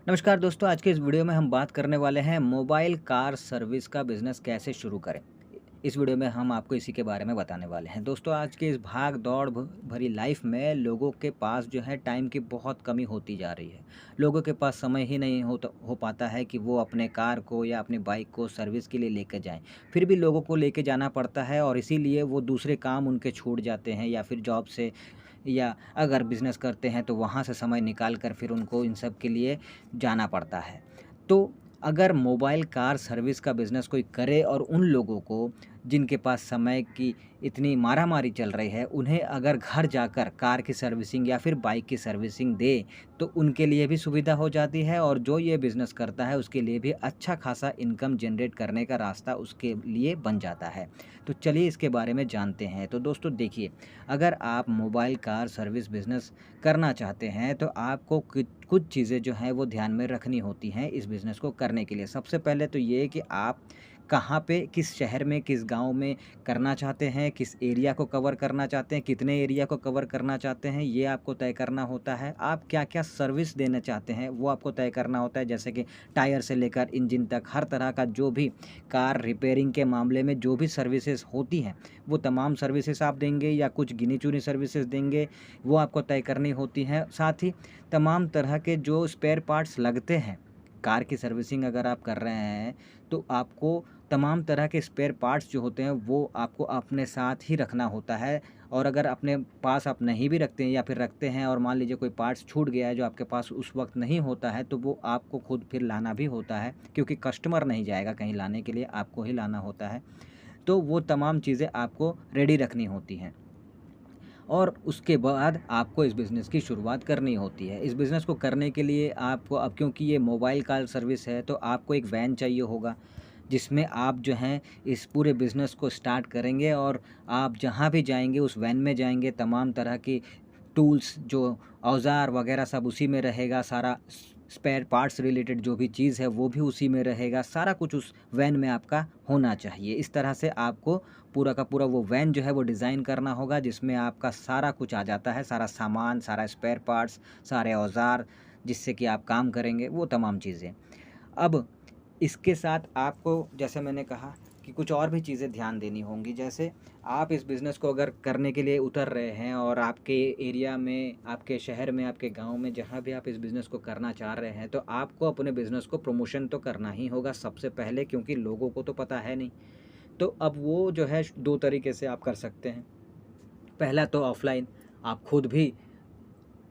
नमस्कार दोस्तों, आज के इस वीडियो में हम बात करने वाले हैं मोबाइल कार सर्विस का बिज़नेस कैसे शुरू करें। इस वीडियो में हम आपको इसी के बारे में बताने वाले हैं। दोस्तों, आज के इस भाग-दौड़ भरी लाइफ में लोगों के पास जो है टाइम की बहुत कमी होती जा रही है। लोगों के पास समय ही नहीं हो पाता है कि वो अपने कार को या अपनी बाइक को सर्विस के लिए लेके जाएँ। फिर भी लोगों को लेके जाना पड़ता है और इसीलिए वो दूसरे काम उनके छूट जाते हैं या फिर जॉब से या अगर बिज़नेस करते हैं तो वहाँ से समय निकाल कर फिर उनको इन सब के लिए जाना पड़ता है। तो अगर मोबाइल कार सर्विस का बिज़नेस कोई करे और उन लोगों को जिनके पास समय की इतनी मारामारी चल रही है, उन्हें अगर घर जाकर कार की सर्विसिंग या फिर बाइक की सर्विसिंग दे, तो उनके लिए भी सुविधा हो जाती है और जो ये बिज़नेस करता है उसके लिए भी अच्छा खासा इनकम जनरेट करने का रास्ता उसके लिए बन जाता है। तो चलिए इसके बारे में जानते हैं। तो दोस्तों देखिए, अगर आप मोबाइल कार सर्विस बिज़नेस करना चाहते हैं तो आपको कुछ चीज़ें जो हैं वो ध्यान में रखनी होती हैं इस बिज़नेस को करने के लिए। सबसे पहले तो ये कि आप कहाँ पे, किस शहर में, किस गाँव में करना चाहते हैं, किस एरिया को कवर करना चाहते हैं, कितने एरिया को कवर करना चाहते हैं, ये आपको तय करना होता है। आप क्या-क्या सर्विस देना चाहते हैं, वो आपको तय करना होता है। जैसे कि टायर से लेकर इंजन तक हर तरह का जो भी कार रिपेयरिंग के मामले में जो भी सर्विसेज़ होती हैं, वो तमाम सर्विसेज़ आप देंगे या कुछ गिनी-चुनी सर्विसेज़ देंगे, वो आपको तय करनी होती हैं। साथ ही तमाम तरह के जो स्पेयर पार्ट्स लगते हैं, कार की सर्विसिंग अगर आप कर रहे हैं, तो आपको तमाम तरह के स्पेयर पार्ट्स जो होते हैं, वो आपको अपने साथ ही रखना होता है और अगर अपने पास आप नहीं भी रखते हैं या फिर रखते हैं और मान लीजिए कोई पार्ट्स छूट गया है जो आपके पास उस वक़्त नहीं होता है, तो वो आपको खुद फिर लाना भी होता है क्योंकि कस्टमर नहीं जाएगा कहीं लाने के लिए, आपको ही लाना होता है। तो वो तमाम चीज़ें आपको रेडी रखनी होती हैं। और उसके बाद आपको इस बिज़नेस की शुरुआत करनी होती है। इस बिज़नेस को करने के लिए आपको अब क्योंकि ये मोबाइल कार सर्विस है तो आपको एक वैन चाहिए होगा, जिसमें आप जो हैं इस पूरे बिज़नेस को स्टार्ट करेंगे और आप जहाँ भी जाएँगे उस वैन में जाएँगे, तमाम तरह की टूल्स जो औज़ार वग़ैरह सब उसी में रहेगा, सारा स्पेयर पार्ट्स रिलेटेड जो भी चीज़ है वो भी उसी में रहेगा, सारा कुछ उस वैन में आपका होना चाहिए। इस तरह से आपको पूरा का पूरा वो वैन जो है वो डिज़ाइन करना होगा जिसमें आपका सारा कुछ आ जाता है, सारा सामान, सारा स्पेयर पार्ट्स, सारे औज़ार जिससे कि आप काम करेंगे, वो तमाम चीज़ें। अब इसके साथ आपको जैसे मैंने कहा कि कुछ और भी चीज़ें ध्यान देनी होंगी। जैसे आप इस बिज़नेस को अगर करने के लिए उतर रहे हैं और आपके एरिया में, आपके शहर में, आपके गाँव में जहाँ भी आप इस बिज़नेस को करना चाह रहे हैं, तो आपको अपने बिज़नेस को प्रमोशन तो करना ही होगा सबसे पहले क्योंकि लोगों को तो पता है नहीं। तो अब वो जो है 2 तरीके से आप कर सकते हैं। पहला तो ऑफ़लाइन, आप खुद भी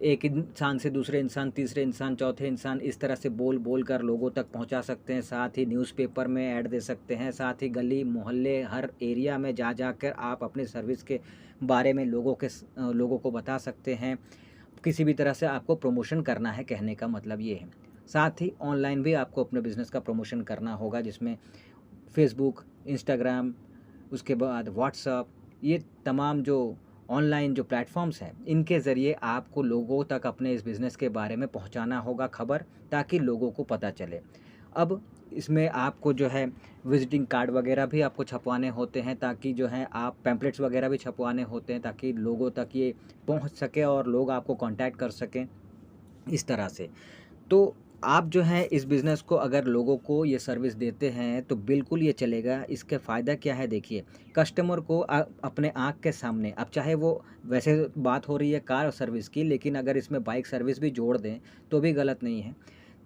एक इंसान से दूसरे इंसान, तीसरे इंसान, चौथे इंसान इस तरह से बोल-बोल कर लोगों तक पहुँचा सकते हैं। साथ ही न्यूज़पेपर में ऐड दे सकते हैं, साथ ही गली, मोहल्ले, हर एरिया में जा कर आप अपनी सर्विस के बारे में लोगों को बता सकते हैं। किसी भी तरह से आपको प्रमोशन करना है, कहने का मतलब ये है। साथ ही ऑनलाइन भी आपको अपने बिज़नेस का प्रमोशन करना होगा जिसमें फ़ेसबुक, इंस्टाग्राम, उसके बाद व्हाट्सएप, ये तमाम जो ऑनलाइन जो प्लेटफ़ॉर्म्स हैं, इनके ज़रिए आपको लोगों तक अपने इस बिज़नेस के बारे में पहुँचाना होगा खबर, ताकि लोगों को पता चले। अब इसमें आपको जो है विज़िटिंग कार्ड वग़ैरह भी आपको छपवाने होते हैं ताकि जो है आप पैम्पलेट्स वग़ैरह भी छपवाने होते हैं ताकि लोगों तक ये पहुँच सके और लोग आपको कॉन्टैक्ट कर सकें, इस तरह से। तो आप जो है इस बिज़नेस को अगर लोगों को ये सर्विस देते हैं तो बिल्कुल ये चलेगा। इसके फ़ायदा क्या है देखिए, कस्टमर को अपने आँख के सामने अब चाहे वो वैसे बात हो रही है कार सर्विस की लेकिन अगर इसमें बाइक सर्विस भी जोड़ दें तो भी गलत नहीं है।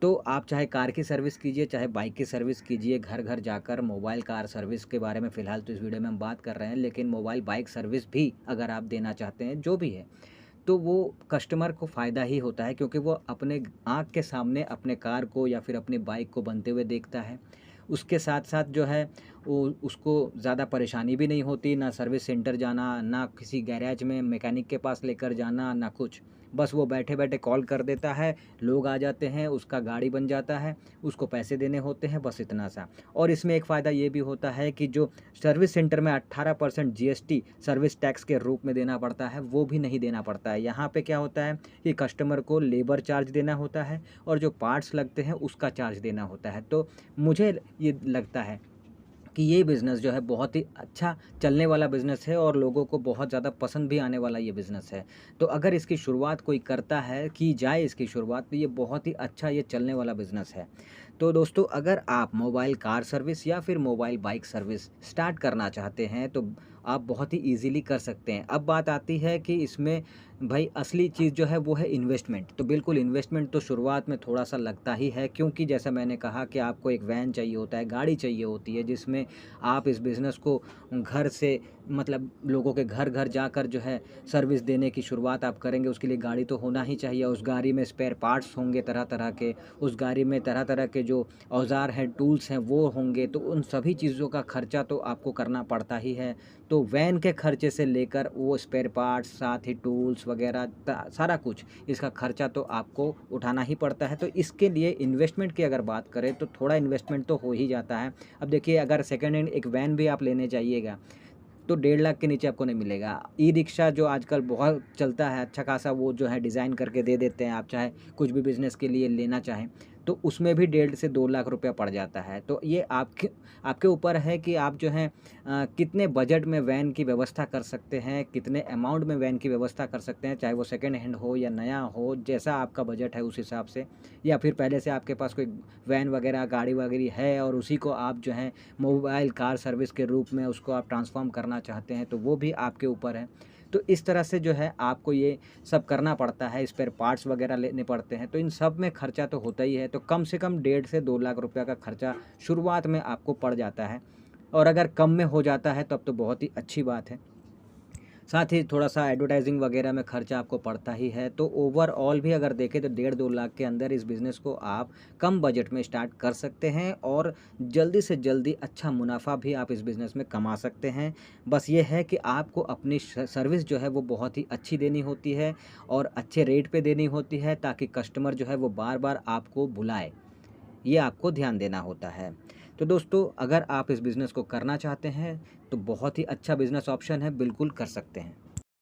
तो आप चाहे कार की सर्विस कीजिए, चाहे बाइक की सर्विस कीजिए, घर-घर जाकर मोबाइल कार सर्विस के बारे में फ़िलहाल तो इस वीडियो में हम बात कर रहे हैं, लेकिन मोबाइल बाइक सर्विस भी अगर आप देना चाहते हैं, जो भी है, तो वो कस्टमर को फ़ायदा ही होता है क्योंकि वो अपने आँख के सामने अपने कार को या फिर अपनी बाइक को बनते हुए देखता है। उसके साथ-साथ जो है वो उसको ज़्यादा परेशानी भी नहीं होती, ना सर्विस सेंटर जाना, ना किसी गैरेज में मैकेनिक के पास लेकर जाना, ना कुछ। बस वो बैठे-बैठे कॉल कर देता है, लोग आ जाते हैं, उसका गाड़ी बन जाता है, उसको पैसे देने होते हैं, बस इतना सा। और इसमें एक फ़ायदा ये भी होता है कि जो सर्विस सेंटर में 18% जीएसटी सर्विस टैक्स के रूप में देना पड़ता है, वो भी नहीं देना पड़ता है। यहाँ पे क्या होता है कि कस्टमर को लेबर चार्ज देना होता है और जो पार्ट्स लगते हैं, उसका चार्ज देना होता है। तो मुझे ये लगता है कि ये बिज़नेस जो है बहुत ही अच्छा चलने वाला बिज़नेस है और लोगों को बहुत ज़्यादा पसंद भी आने वाला ये बिज़नेस है। तो अगर इसकी शुरुआत कोई करता है, की जाए इसकी शुरुआत, तो ये बहुत ही अच्छा ये चलने वाला बिज़नेस है। तो दोस्तों, अगर आप मोबाइल कार सर्विस या फिर मोबाइल बाइक सर्विस स्टार्ट करना चाहते हैं तो आप बहुत ही ईज़िली कर सकते हैं। अब बात आती है कि इसमें भाई असली चीज़ जो है वो है इन्वेस्टमेंट। तो बिल्कुल इन्वेस्टमेंट तो शुरुआत में थोड़ा-सा लगता ही है, क्योंकि जैसा मैंने कहा कि आपको एक वैन चाहिए होता है, गाड़ी चाहिए होती है, जिसमें आप इस बिज़नेस को घर से मतलब लोगों के घर-घर जाकर जो है सर्विस देने की शुरुआत आप करेंगे। उसके लिए गाड़ी तो होना ही चाहिए, उस गाड़ी में स्पेयर पार्ट्स होंगे तरह-तरह के, उस गाड़ी में तरह-तरह के जो औज़ार हैं, टूल्स हैं वो होंगे, तो उन सभी चीज़ों का खर्चा तो आपको करना पड़ता ही है। तो वैन के खर्चे से लेकर वो स्पेयर पार्ट्स, साथ ही टूल्स वगैरह सारा कुछ, इसका खर्चा तो आपको उठाना ही पड़ता है। तो इसके लिए इन्वेस्टमेंट की अगर बात करें तो थोड़ा इन्वेस्टमेंट तो हो ही जाता है। अब देखिए, अगर सेकेंड हैंड एक वैन भी आप लेने जाइएगा तो 1.5 लाख के नीचे आपको नहीं मिलेगा। ई-रिक्शा जो आजकल बहुत चलता है अच्छा खासा, वो जो है डिज़ाइन करके दे देते हैं, आप चाहे कुछ भी बिज़नेस के लिए लेना चाहें, तो उसमें भी 1.5 से 2 लाख रुपया पड़ जाता है। तो ये आपके आपके ऊपर है कि आप जो है कितने बजट में वैन की व्यवस्था कर सकते हैं, कितने अमाउंट में वैन की व्यवस्था कर सकते हैं, चाहे वो सेकंड हैंड हो या नया हो, जैसा आपका बजट है उस हिसाब से। या फिर पहले से आपके पास कोई वैन वगैरह, गाड़ी वगैरह है और उसी को आप जो है मोबाइल कार सर्विस के रूप में उसको आप ट्रांसफ़ॉर्म करना चाहते हैं, तो वो भी आपके ऊपर है। तो इस तरह से जो है आपको ये सब करना पड़ता है, स्पेयर पार्ट्स वगैरह लेने पड़ते हैं, तो इन सब में खर्चा तो होता ही है। तो कम से कम 1.5 से 2 लाख रुपया का खर्चा शुरुआत में आपको पड़ जाता है, और अगर कम में हो जाता है तब तो बहुत ही अच्छी बात है। साथ ही थोड़ा-सा एडवर्टाइज़िंग वगैरह में खर्चा आपको पड़ता ही है। तो ओवरऑल भी अगर देखें तो 1.5-2 लाख के अंदर इस बिज़नेस को आप कम बजट में स्टार्ट कर सकते हैं और जल्दी से जल्दी अच्छा मुनाफ़ा भी आप इस बिज़नेस में कमा सकते हैं। बस ये है कि आपको अपनी सर्विस जो है वो बहुत ही अच्छी देनी होती है और अच्छे रेट पे देनी होती है, ताकि कस्टमर जो है वो बार-बार आपको बुलाए। ये आपको ध्यान देना होता है। तो दोस्तों, अगर आप इस बिज़नेस को करना चाहते हैं तो बहुत ही अच्छा बिज़नेस ऑप्शन है, बिल्कुल कर सकते हैं।